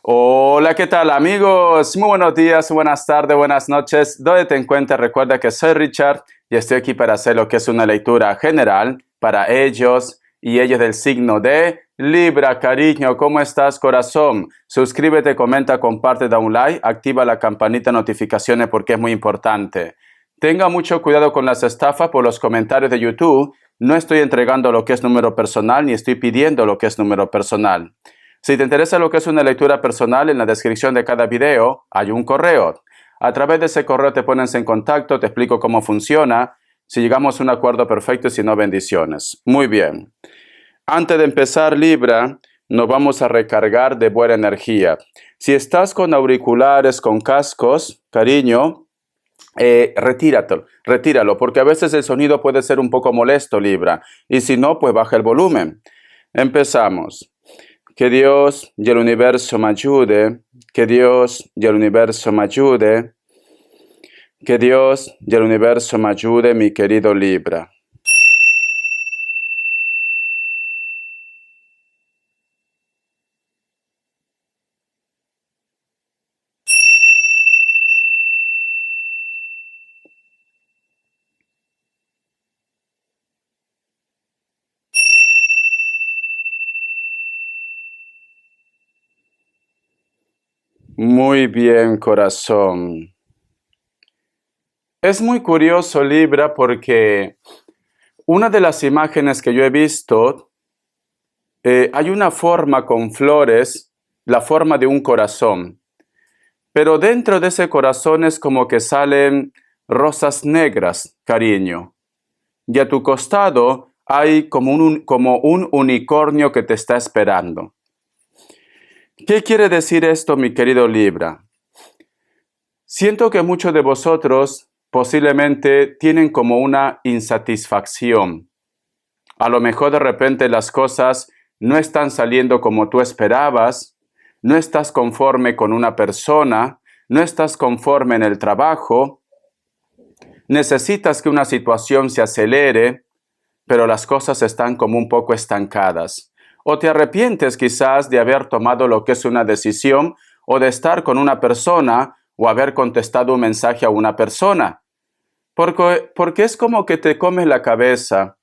Hola, ¿qué tal amigos? Muy buenos días, buenas tardes, buenas noches. ¿Dónde te encuentras? Recuerda que soy Richard y estoy aquí para hacer lo que es una lectura general para ellos y ellos del signo de Libra. Cariño, ¿cómo estás, corazón? Suscríbete, comenta, comparte, da un like, activa la campanita de notificaciones porque es muy importante. Tenga mucho cuidado con las estafas por los comentarios de YouTube. No estoy entregando lo que es número personal ni estoy pidiendo lo que es número personal. Si te interesa lo que es una lectura personal, en la descripción de cada video hay un correo. A través de ese correo te pones en contacto, te explico cómo funciona, si llegamos a un acuerdo perfecto y si no, bendiciones. Muy bien. Antes de empezar, Libra, nos vamos a recargar de buena energía. Si estás con auriculares, con cascos, cariño, retíralo, porque a veces el sonido puede ser un poco molesto, Libra. Y si no, pues baja el volumen. Empezamos. Que Dios y el universo me ayude, que Dios y el universo me ayude, que Dios y el universo me ayude, mi querido Libra. Muy bien, corazón. Es muy curioso, Libra, porque una de las imágenes que yo he visto, hay una forma con flores, la forma de un corazón. Pero dentro de ese corazón es como que salen rosas negras, cariño. Y a tu costado hay como un unicornio que te está esperando. ¿Qué quiere decir esto, mi querido Libra? Siento que muchos de vosotros posiblemente tienen como una insatisfacción. A lo mejor de repente las cosas no están saliendo como tú esperabas, no estás conforme con una persona, no estás conforme en el trabajo, necesitas que una situación se acelere, pero las cosas están como un poco estancadas. O te arrepientes quizás de haber tomado lo que es una decisión o de estar con una persona o haber contestado un mensaje a una persona. Porque es como que te comes la cabeza.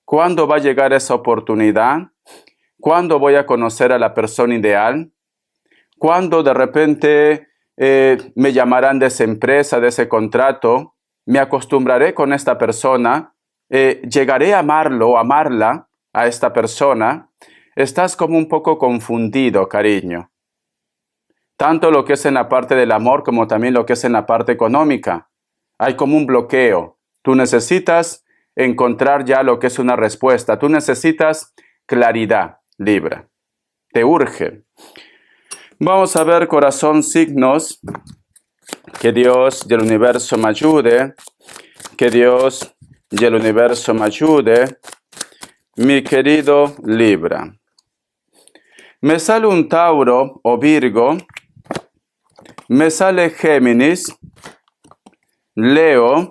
¿Cuándo va a llegar esa oportunidad? ¿Cuándo voy a conocer a la persona ideal? ¿Cuándo de repente me llamarán de esa empresa, de ese contrato? ¿Me acostumbraré con esta persona? ¿Llegaré a amarlo o amarla a esta persona? Estás como un poco confundido, cariño. Tanto lo que es en la parte del amor como también lo que es en la parte económica. Hay como un bloqueo. Tú necesitas encontrar ya lo que es una respuesta. Tú necesitas claridad, Libra. Te urge. Vamos a ver, corazón, signos. Que Dios y el universo me ayude. Que Dios y el universo me ayude. Mi querido Libra. Me sale un Tauro o Virgo. Me sale Géminis. Leo.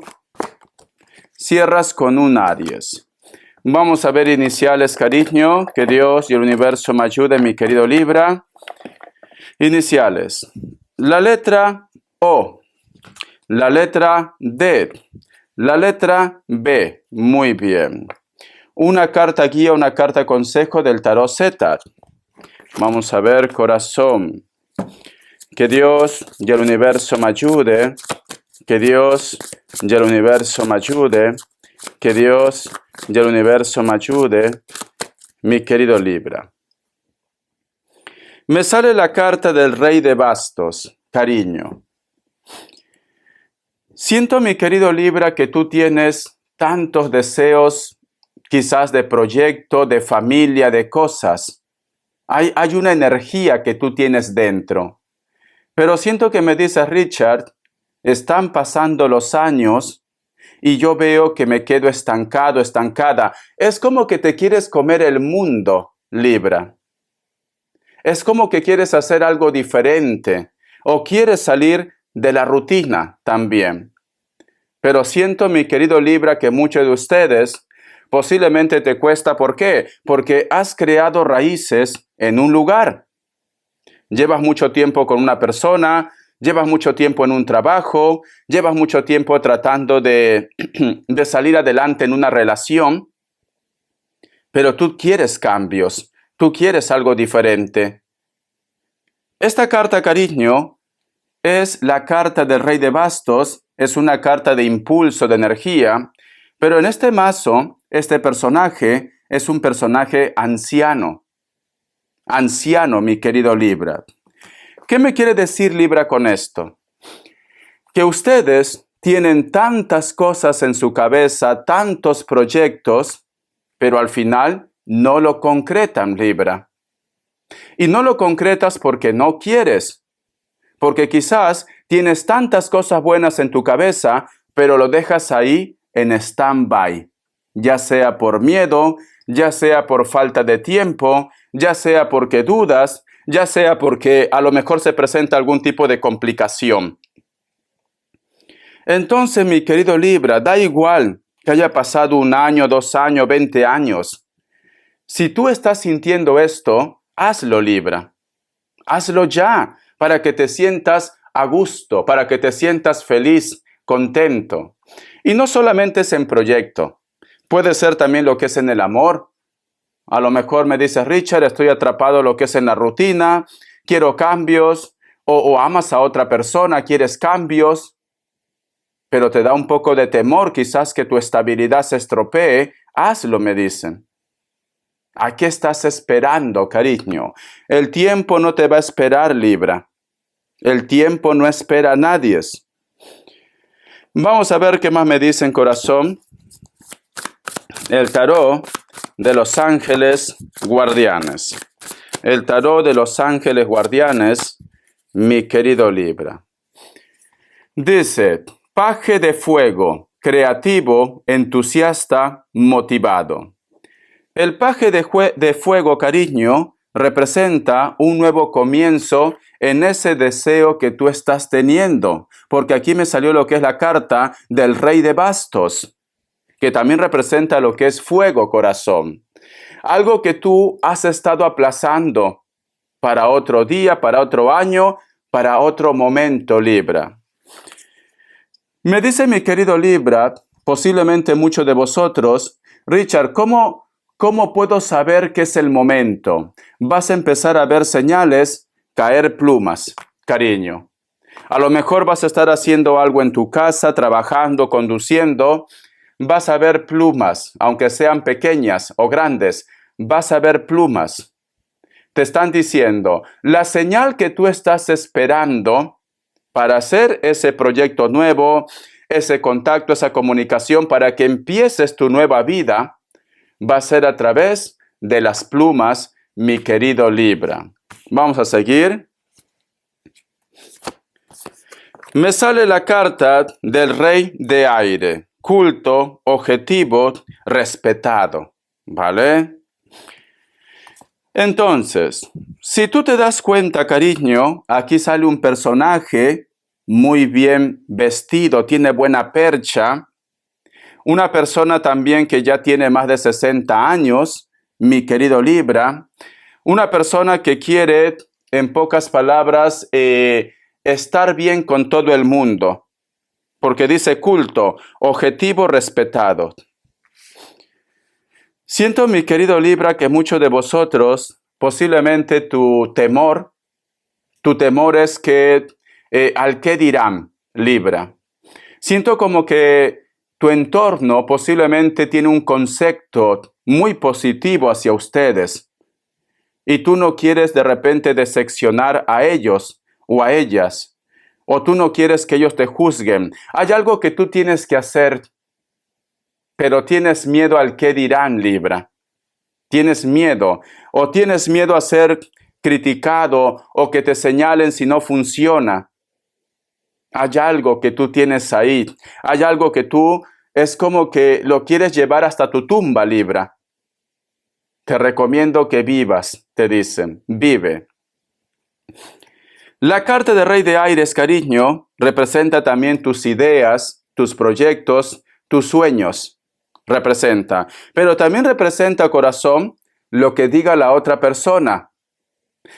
Cierras con un Aries. Vamos a ver iniciales, cariño. Que Dios y el universo me ayude, mi querido Libra. Iniciales. La letra O. La letra D. La letra B. Muy bien. Una carta guía, una carta consejo del tarot Zetar. Vamos a ver, corazón. Que Dios y el universo me ayude. Que Dios y el universo me ayude. Que Dios y el universo me ayude. Mi querido Libra. Me sale la carta del Rey de Bastos, cariño. Siento, mi querido Libra, que tú tienes tantos deseos, quizás de proyecto, de familia, de cosas. Hay una energía que tú tienes dentro. Pero siento que me dices, Richard, están pasando los años y yo veo que me quedo estancado, estancada. Es como que te quieres comer el mundo, Libra. Es como que quieres hacer algo diferente o quieres salir de la rutina también. Pero siento, mi querido Libra, que muchos de ustedes posiblemente te cuesta. ¿Por qué? Porque has creado raíces en un lugar. llevas mucho tiempo con una persona, llevas mucho tiempo en un trabajo, llevas mucho tiempo tratando de salir adelante en una relación, pero tú quieres cambios, tú quieres algo diferente. Esta carta, cariño, es la carta del Rey de Bastos, es una carta de impulso, de energía, pero en este mazo, este personaje es un personaje anciano. Anciano, mi querido Libra. ¿Qué me quiere decir Libra con esto? Que ustedes tienen tantas cosas en su cabeza, tantos proyectos, pero al final no lo concretan, Libra. Y no lo concretas porque no quieres. Porque quizás tienes tantas cosas buenas en tu cabeza, pero lo dejas ahí en stand-by. Ya sea por miedo, ya sea por falta de tiempo, ya sea porque dudas, ya sea porque a lo mejor se presenta algún tipo de complicación. Entonces, mi querido Libra, da igual que haya pasado 1 año, 2 años, 20 años. Si tú estás sintiendo esto, hazlo, Libra. Hazlo ya, para que te sientas a gusto, para que te sientas feliz, contento. Y no solamente es en proyecto, puede ser también lo que es en el amor. A lo mejor me dices, Richard, estoy atrapado en lo que es en la rutina, quiero cambios, o amas a otra persona, quieres cambios, pero te da un poco de temor quizás que tu estabilidad se estropee. Hazlo, me dicen. ¿A qué estás esperando, cariño? El tiempo no te va a esperar, Libra. El tiempo no espera a nadie. Vamos a ver qué más me dicen, corazón. El tarot de los ángeles guardianes. El tarot de los ángeles guardianes, mi querido Libra. Dice, paje de fuego, creativo, entusiasta, motivado. El paje de fuego, cariño, representa un nuevo comienzo en ese deseo que tú estás teniendo, porque aquí me salió lo que es la carta del Rey de Bastos, que también representa lo que es fuego, corazón. Algo que tú has estado aplazando para otro día, para otro año, para otro momento, Libra. Me dice mi querido Libra, posiblemente muchos de vosotros, Richard, ¿cómo puedo saber que es el momento? Vas a empezar a ver señales, caer plumas, cariño. A lo mejor vas a estar haciendo algo en tu casa, trabajando, conduciendo. Vas a ver plumas, aunque sean pequeñas o grandes, vas a ver plumas. Te están diciendo, la señal que tú estás esperando para hacer ese proyecto nuevo, ese contacto, esa comunicación, para que empieces tu nueva vida, va a ser a través de las plumas, mi querido Libra. Vamos a seguir. Me sale la carta del Rey de Aire. Culto, objetivo, respetado. ¿Vale? Entonces, si tú te das cuenta, cariño, aquí sale un personaje muy bien vestido, tiene buena percha. Una persona también que ya tiene más de 60 años, mi querido Libra. Una persona que quiere, en pocas palabras, estar bien con todo el mundo. Porque dice culto, objetivo, respetado. Siento, mi querido Libra, que muchos de vosotros, posiblemente tu temor es que, al qué dirán, Libra. Siento como que tu entorno posiblemente tiene un concepto muy positivo hacia ustedes y tú no quieres de repente decepcionar a ellos o a ellas, o tú no quieres que ellos te juzguen. Hay algo que tú tienes que hacer, pero tienes miedo al qué dirán, Libra. Tienes miedo, o tienes miedo a ser criticado o que te señalen si no funciona. Hay algo que tú tienes ahí. Hay algo que tú es como que lo quieres llevar hasta tu tumba, Libra. Te recomiendo que vivas, te dicen. Vive. La carta de Rey de Aires, cariño, representa también tus ideas, tus proyectos, tus sueños. Representa. Pero también representa, corazón, lo que diga la otra persona.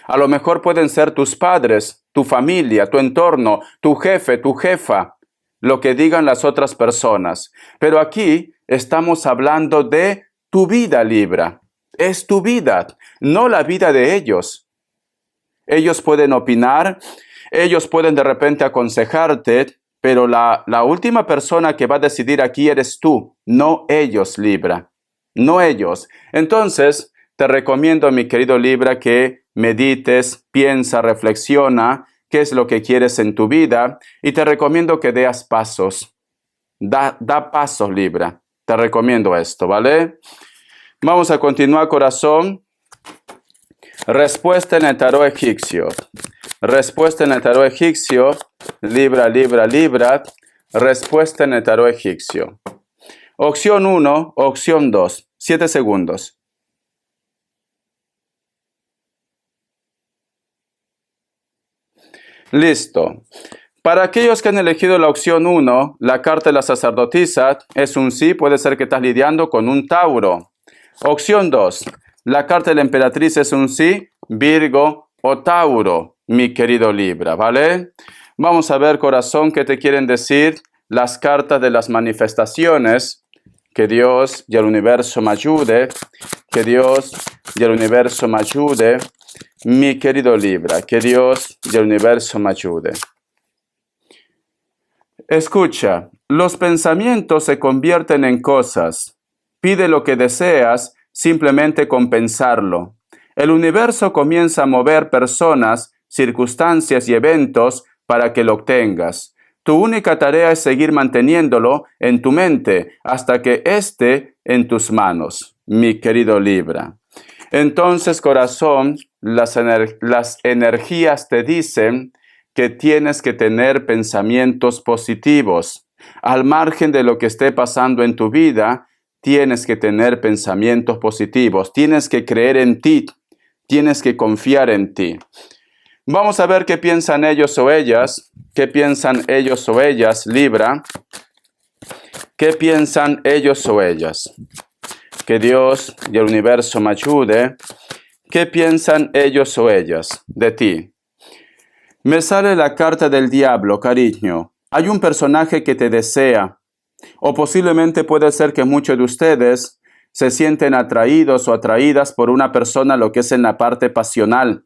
A lo mejor pueden ser tus padres, tu familia, tu entorno, tu jefe, tu jefa, lo que digan las otras personas. Pero aquí estamos hablando de tu vida, Libra. Es tu vida, no la vida de ellos. Ellos pueden opinar, ellos pueden de repente aconsejarte, pero la última persona que va a decidir aquí eres tú, no ellos, Libra. No ellos. Entonces, te recomiendo, mi querido Libra, que medites, piensa, reflexiona qué es lo que quieres en tu vida y te recomiendo que des pasos. Da pasos, Libra. Te recomiendo esto, ¿vale? Vamos a continuar, corazón. Respuesta en el tarot egipcio. Respuesta en el tarot egipcio. Libra, Libra, Libra. Respuesta en el tarot egipcio. Opción 1, opción 2. 7 segundos. Listo. Para aquellos que han elegido la opción 1, la carta de la sacerdotisa es un sí, puede ser que estás lidiando con un Tauro. Opción 2, la carta de la emperatriz es un sí, Virgo o Tauro, mi querido Libra, ¿vale? Vamos a ver, corazón, qué te quieren decir las cartas de las manifestaciones. Que Dios y el universo me ayude, que Dios y el universo me ayude, mi querido Libra, que Dios y el universo me ayude. Escucha, los pensamientos se convierten en cosas. Pide lo que deseas, simplemente con pensarlo. El universo comienza a mover personas, circunstancias y eventos para que lo obtengas. Tu única tarea es seguir manteniéndolo en tu mente hasta que esté en tus manos, mi querido Libra. Entonces, corazón, las energías te dicen que tienes que tener pensamientos positivos. Al margen de lo que esté pasando en tu vida, tienes que tener pensamientos positivos. Tienes que creer en ti. Tienes que confiar en ti. Vamos a ver qué piensan ellos o ellas. ¿Qué piensan ellos o ellas, Libra? ¿Qué piensan ellos o ellas? Que Dios y el universo me ayude. ¿Qué piensan ellos o ellas de ti? Me sale la carta del diablo, cariño. Hay un personaje que te desea. O posiblemente puede ser que muchos de ustedes se sienten atraídos o atraídas por una persona, lo que es en la parte pasional.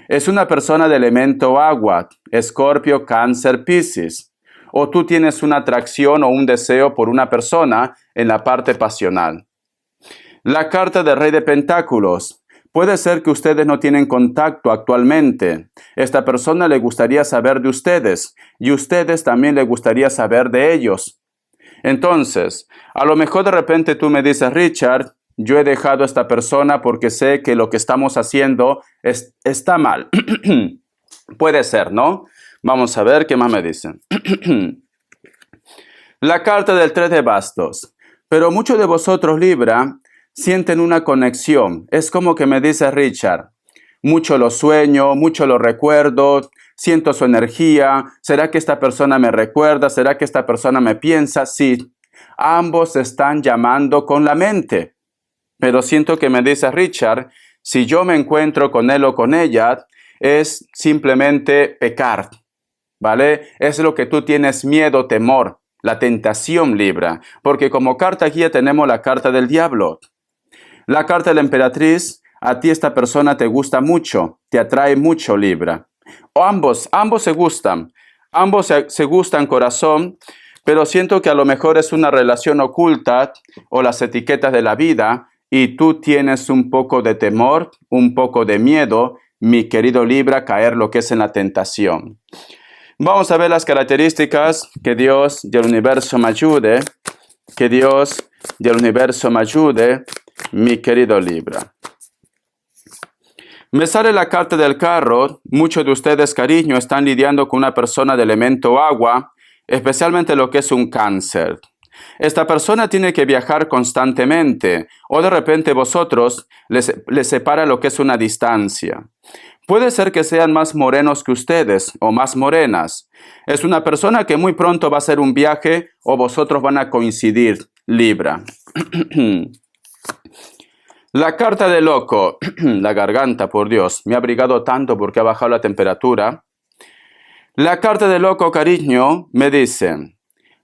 Es una persona de elemento agua, Escorpio, Cáncer, Piscis. O tú tienes una atracción o un deseo por una persona en la parte pasional. La carta del Rey de Pentáculos. Puede ser que ustedes no tienen contacto actualmente. Esta persona le gustaría saber de ustedes y ustedes también le gustaría saber de ellos. Entonces, a lo mejor de repente tú me dices, Richard, yo he dejado a esta persona porque sé que lo que estamos haciendo está mal. Puede ser, ¿no? Vamos a ver qué más me dicen. La carta del 3 de bastos. Pero muchos de vosotros, Libra, sienten una conexión. Es como que me dice Richard, mucho lo sueño, mucho lo recuerdo, siento su energía. ¿Será que esta persona me recuerda? ¿Será que esta persona me piensa? Sí, ambos están llamando con la mente. Pero siento que me dice Richard, si yo me encuentro con él o con ella, es simplemente pecar, ¿vale? Es lo que tú tienes miedo, temor, la tentación, Libra. Porque como carta guía tenemos la carta del diablo. La carta de la emperatriz, a ti esta persona te gusta mucho, te atrae mucho, Libra. O ambos se gustan. Ambos se gustan, corazón, pero siento que a lo mejor es una relación oculta o las etiquetas de la vida. Y tú tienes un poco de temor, un poco de miedo, mi querido Libra, caer lo que es en la tentación. Vamos a ver las características. Que Dios y el universo me ayude. Que Dios y el universo me ayude, mi querido Libra. Me sale la carta del carro. Muchos de ustedes, cariño, están lidiando con una persona de elemento agua, especialmente lo que es un Cáncer. Esta persona tiene que viajar constantemente o de repente vosotros les separa lo que es una distancia. Puede ser que sean más morenos que ustedes o más morenas. Es una persona que muy pronto va a hacer un viaje o vosotros van a coincidir, Libra. La carta de loco, la garganta, por Dios, me ha abrigado tanto porque ha bajado la temperatura. La carta de loco, cariño, me dice,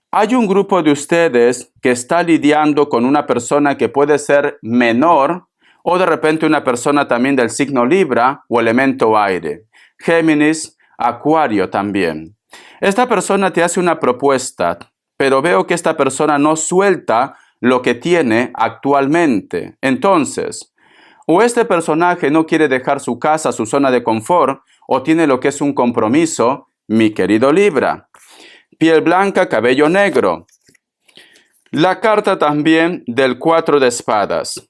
hay un grupo de ustedes que está lidiando con una persona que puede ser menor o de repente una persona también del signo Libra o elemento aire. Géminis, Acuario también. Esta persona te hace una propuesta, pero veo que esta persona no suelta lo que tiene actualmente. Entonces, o este personaje no quiere dejar su casa, su zona de confort, o tiene lo que es un compromiso, mi querido Libra. Piel blanca, cabello negro. La carta también del 4 de espadas.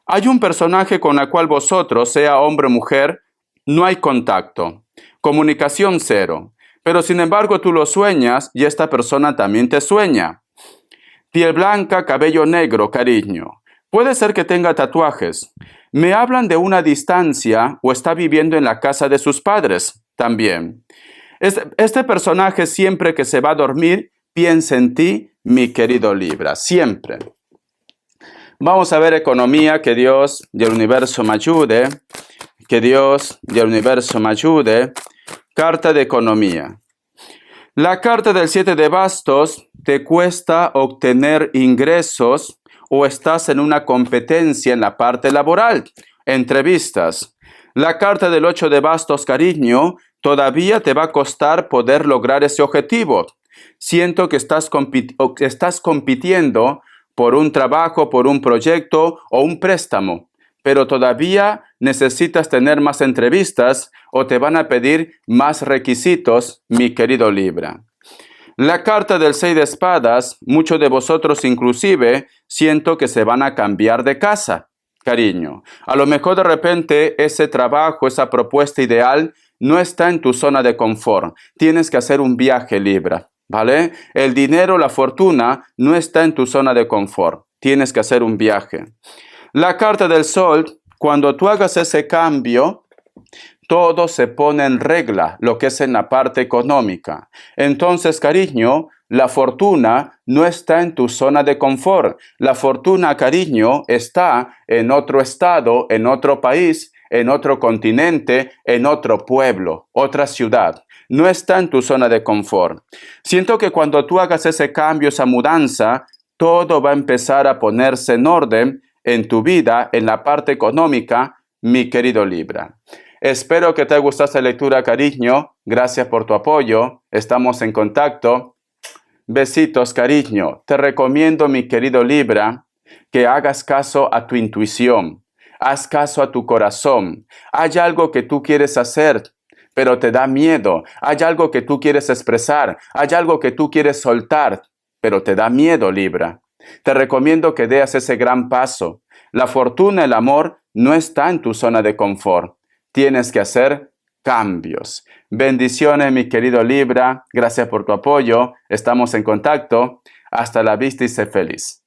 Hay un personaje con el cual vosotros, sea hombre o mujer, no hay contacto. Comunicación cero. Pero sin embargo tú lo sueñas y esta persona también te sueña. Piel blanca, cabello negro, cariño. Puede ser que tenga tatuajes. Me hablan de una distancia o está viviendo en la casa de sus padres también. Este personaje siempre que se va a dormir piensa en ti, mi querido Libra, siempre. Vamos a ver economía, que Dios y el universo me ayude. Que Dios y el universo me ayude. Carta de economía. La carta del 7 de bastos te cuesta obtener ingresos o estás en una competencia en la parte laboral, entrevistas. La carta del 8 de bastos, cariño, todavía te va a costar poder lograr ese objetivo. Siento que estás compitiendo por un trabajo, por un proyecto o un préstamo, pero todavía necesitas tener más entrevistas o te van a pedir más requisitos, mi querido Libra. La carta del 6 de espadas, muchos de vosotros inclusive siento que se van a cambiar de casa, cariño. A lo mejor de repente ese trabajo, esa propuesta ideal no está en tu zona de confort. Tienes que hacer un viaje, Libra, ¿vale? El dinero, la fortuna no está en tu zona de confort. Tienes que hacer un viaje. La carta del sol, cuando tú hagas ese cambio, todo se pone en regla, lo que es en la parte económica. Entonces, cariño, la fortuna no está en tu zona de confort. La fortuna, cariño, está en otro estado, en otro país, en otro continente, en otro pueblo, otra ciudad. No está en tu zona de confort. Siento que cuando tú hagas ese cambio, esa mudanza, todo va a empezar a ponerse en orden en tu vida, en la parte económica, mi querido Libra. Espero que te haya gustado esta lectura, cariño. Gracias por tu apoyo. Estamos en contacto. Besitos, cariño. Te recomiendo, mi querido Libra, que hagas caso a tu intuición. Haz caso a tu corazón. Hay algo que tú quieres hacer, pero te da miedo. Hay algo que tú quieres expresar. Hay algo que tú quieres soltar, pero te da miedo, Libra. Te recomiendo que des ese gran paso. La fortuna, el amor, no está en tu zona de confort. Tienes que hacer cambios. Bendiciones, mi querido Libra. Gracias por tu apoyo. Estamos en contacto. Hasta la vista y sé feliz.